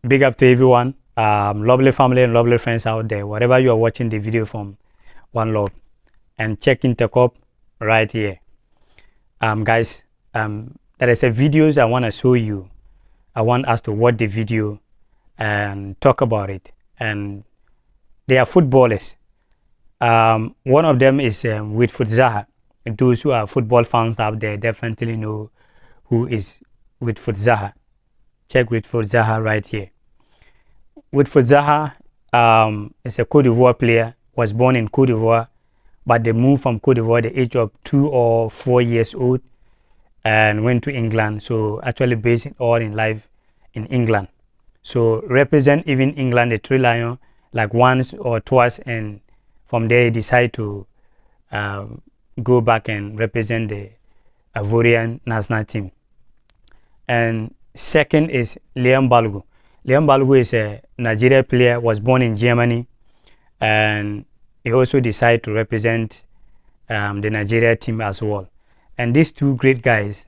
big up to everyone, lovely family and lovely friends out there, wherever you are watching the video from. One love, and check Intercop right here. Guys, there is a videos I want to show you. I want us to watch the video and talk about it. And they are footballers. One of them is W.Zaha. Those who are football fans out there definitely know who is W.Zaha. Check W.Zaha right here. W.Zaha is a Cote d'Ivoire player, was born in Cote d'Ivoire, but they moved from Cote d'Ivoire at the age of 2 or 4 years old and went to England. So actually based all in life in England. So represent even England, the Three Lions, like once or twice, and from there decide to go back and represent the Ivorian national team. And second is Balogun. Balogun is a Nigerian player, was born in Germany, and he also decided to represent the Nigeria team as well. And these two great guys,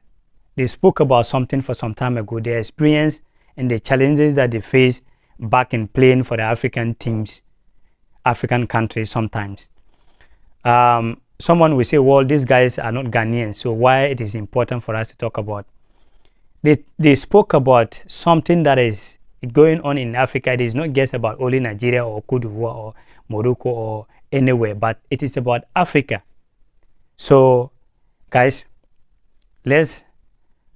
they spoke about something for some time ago, their experience and the challenges that they face back in playing for the African teams, African countries sometimes. Someone will say, well, these guys are not Ghanaian, so why it is important for us to talk about? They spoke about something that is going on in Africa. It is not just about only Nigeria or Cote d'Ivoire or Morocco or anywhere, but it is about Africa. So, guys, let's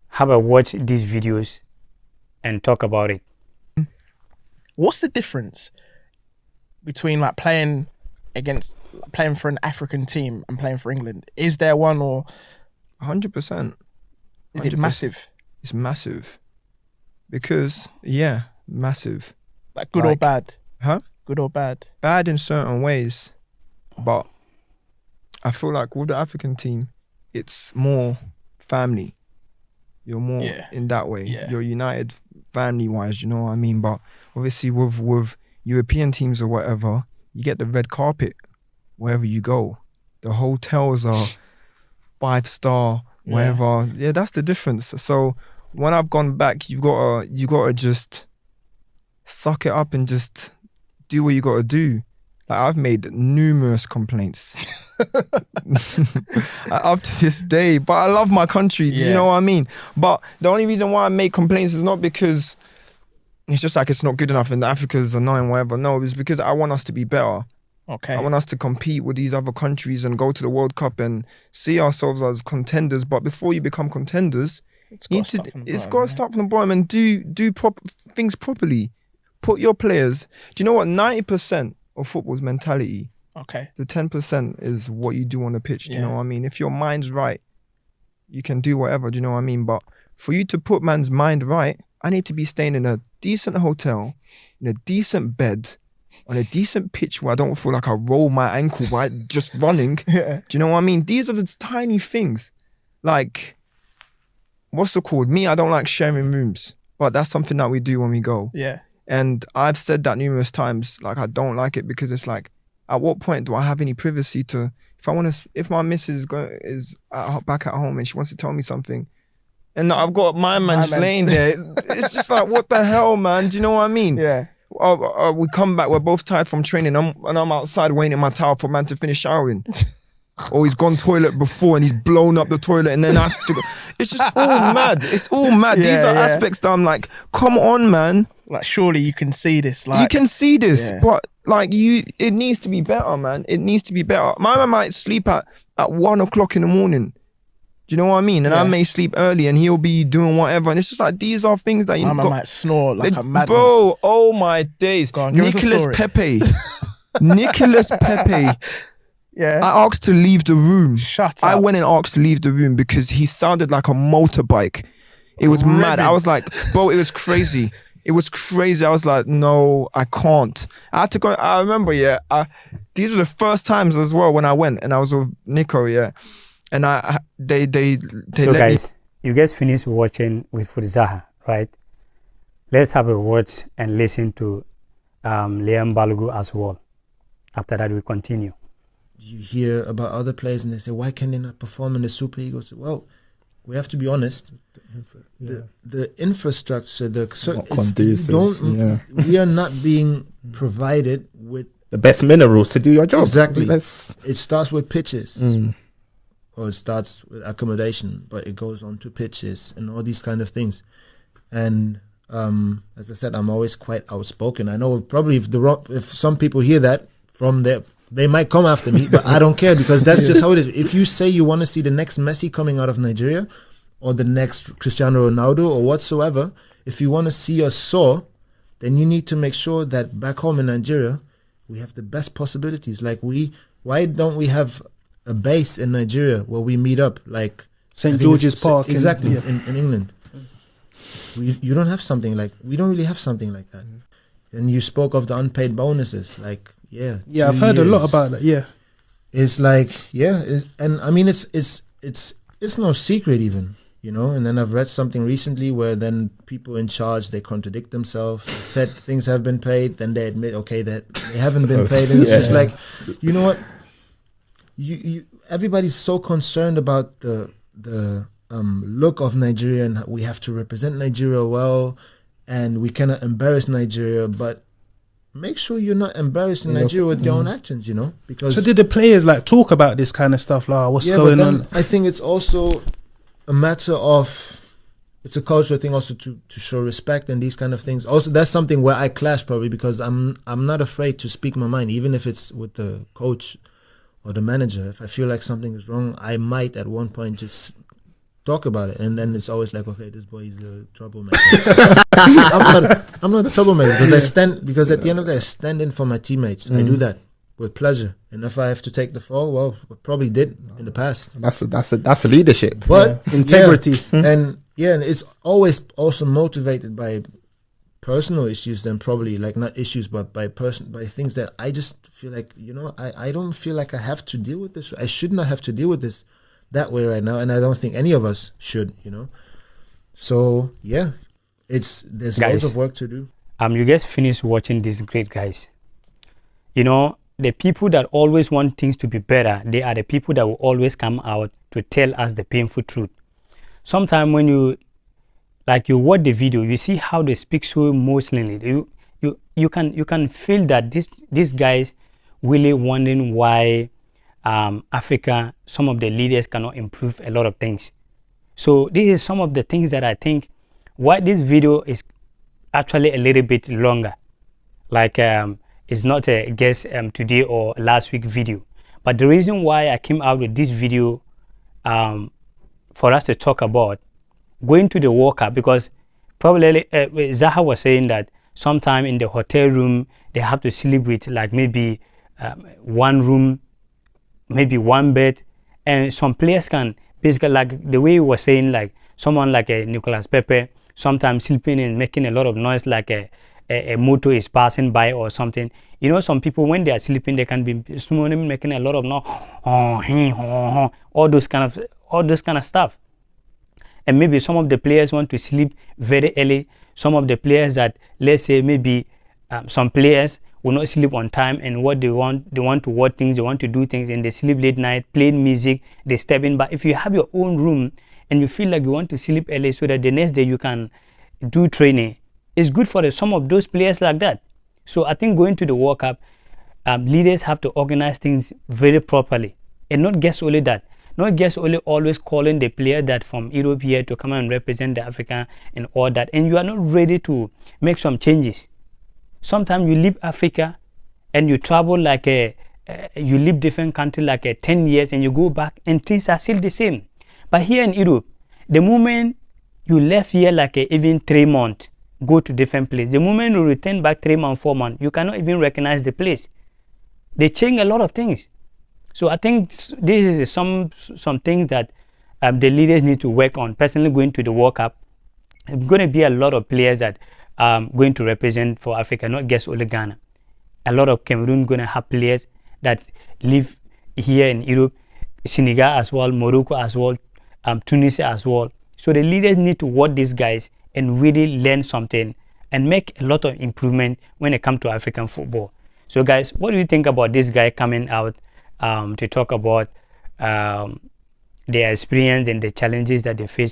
have a watch these videos and talk about it. What's the difference between like playing for an African team and playing for England? Is there one, or 100%? Is it massive? It's massive. Because, yeah, massive. Like good or bad? Huh? Good or bad? Bad in certain ways. But I feel like with the African team, it's more family. You're more in that way. Yeah. You're united family-wise, you know what I mean? But obviously with European teams or whatever, you get the red carpet wherever you go. The hotels are 5-star, wherever. Yeah, that's the difference. So when I've gone back, you gotta just suck it up and just do what you gotta do. Like, I've made numerous complaints up to this day, but I love my country. Do you know what I mean? But the only reason why I make complaints is not because it's just like it's not good enough and Africa's annoying, whatever. No, it's because I want us to be better. Okay. I want us to compete with these other countries and go to the World Cup and see ourselves as contenders. But before you become contenders, it's got to start from the bottom and do things properly. Put your players. Do you know what? 90% of football's mentality. Okay. The 10% is what you do on the pitch. Do you know what I mean? If your mind's right, you can do whatever. Do you know what I mean? But for you to put man's mind right, I need to be staying in a decent hotel, in a decent bed, on a decent pitch where I don't feel like I roll my ankle by just running. Do you know what I mean? These are the tiny things. Like, what's it called? Me, I don't like sharing rooms, but that's something that we do when we go. Yeah. And I've said that numerous times. Like, I don't like it because it's like, at what point do I have any privacy to, if my missus is back at home and she wants to tell me something, and I've got my man just laying there, it's just like, what the hell, man? Do you know what I mean? Yeah. We come back, we're both tired from training, and I'm outside waiting in my towel for man to finish showering. Or he's gone toilet before and he's blown up the toilet, and then I have to go. It's just all mad. It's all mad. These are aspects that I'm like, come on, man. Like, surely you can see this. Like, you can see this, but like it needs to be better, man. It needs to be better. My man might sleep at 1 o'clock in the morning. Do you know what I mean? And I may sleep early and he'll be doing whatever. And it's just like, these are things that you my man might snore like a madness. Bro, oh my days. Nicolas Pepe. Nicolas Pepe. Yeah. I asked to leave the room. Shut up. I went and asked to leave the room because he sounded like a motorbike. It was mad. I was like, bro, it was crazy. It was crazy. I was like, no, I can't. I had to go. I remember, these were the first times as well when I went and I was with Nico, and they so guys, you guys finished watching with W.Zaha, right? Let's have a watch and listen to Balogun as well. After that, we continue. You hear about other players and they say, why can they not perform in the Super Eagles? Well, we have to be honest. The infrastructure, we are not being provided with the best minerals to do your job. Exactly. It starts with pitches, or it starts with accommodation, but it goes on to pitches and all these kind of things. And as I said, I'm always quite outspoken. I know probably if some people hear that from there, they might come after me, but I don't care, because that's just how it is. If you say you want to see the next Messi coming out of Nigeria, or the next Cristiano Ronaldo, or whatsoever, if you want to see us soar, then you need to make sure that back home in Nigeria, we have the best possibilities. Like why don't we have a base in Nigeria where we meet up, like St. George's Park? Exactly, in England. You don't have something like, we don't really have something like that. And you spoke of the unpaid bonuses, like, I've heard a lot about that. It's like, and I mean, it's no secret even. You know, and then I've read something recently where then people in charge, they contradict themselves, they said things have been paid, then they admit, okay, that they haven't been paid. And it's just like, you know what? You everybody's so concerned about the look of Nigeria, and we have to represent Nigeria well, and we cannot embarrass Nigeria, but make sure you're not embarrassing Nigeria with your own actions, you know? Because so did the players like talk about this kind of stuff, like what's going on? I think it's also a matter of, it's a cultural thing also to show respect and these kind of things. Also, that's something where I clash probably, because I'm not afraid to speak my mind, even if it's with the coach or the manager. If I feel like something is wrong, I might at one point just talk about it, and then it's always like, okay, this boy is a troublemaker. I'm not a troublemaker, because at the end of the day, I stand in for my teammates. I do that with pleasure, and if I have to take the fall, well, I probably did in the past. That's a leadership, but integrity, and it's always also motivated by personal issues, then probably, like, not issues, but by things that I just feel like, you know, I don't feel like I have to deal with this. I should not have to deal with this that way right now, and I don't think any of us should, you know. So there's lots of work to do. You guys finished watching these great guys. You know, the people that always want things to be better, they are the people that will always come out to tell us the painful truth. Sometimes when you watch the video, you see how they speak so emotionally. You can feel that these guys really wondering why Africa, some of the leaders cannot improve a lot of things. So this is some of the things that I think why this video is actually a little bit longer. Like it's not a guess today or last week video, but the reason why I came out with this video for us to talk about going to the World Cup, because probably Zaha was saying that sometime in the hotel room they have to sleep with like maybe one room, maybe one bed, and some players can basically, like the way he was saying, like someone like a Nicolas Pepe sometimes sleeping and making a lot of noise, like a motor is passing by or something. You know, some people when they are sleeping, they can be making a lot of noise, all those kind of stuff. And maybe some of the players want to sleep very early. Some of the players that, let's say maybe some players will not sleep on time, and what they want to watch things, they want to do things, and they sleep late night, playing music, they step in. But if you have your own room and you feel like you want to sleep early so that the next day you can do training, it's good for some of those players like that. So I think going to the World Cup, leaders have to organize things very properly, and not guess only that. Not just only always calling the player that from Europe here to come and represent the Africa and all that, and you are not ready to make some changes. Sometimes you leave Africa and you travel like you leave different country like 10 years, and you go back and things are still the same. But here in Europe, the moment you left here like even 3 months, go to different place, the moment you return back 3 months, 4 months, you cannot even recognize the place. They change a lot of things. So I think this is some things that the leaders need to work on. Personally, going to the World Cup, there's going to be a lot of players that going to represent for Africa, not just only Ghana. A lot of Cameroon going to have players that live here in Europe, Senegal as well, Morocco as well, Tunisia as well. So the leaders need to watch these guys and really learn something and make a lot of improvement when it comes to African football. So guys, what do you think about this guy coming out to talk about the their experience and the challenges that they face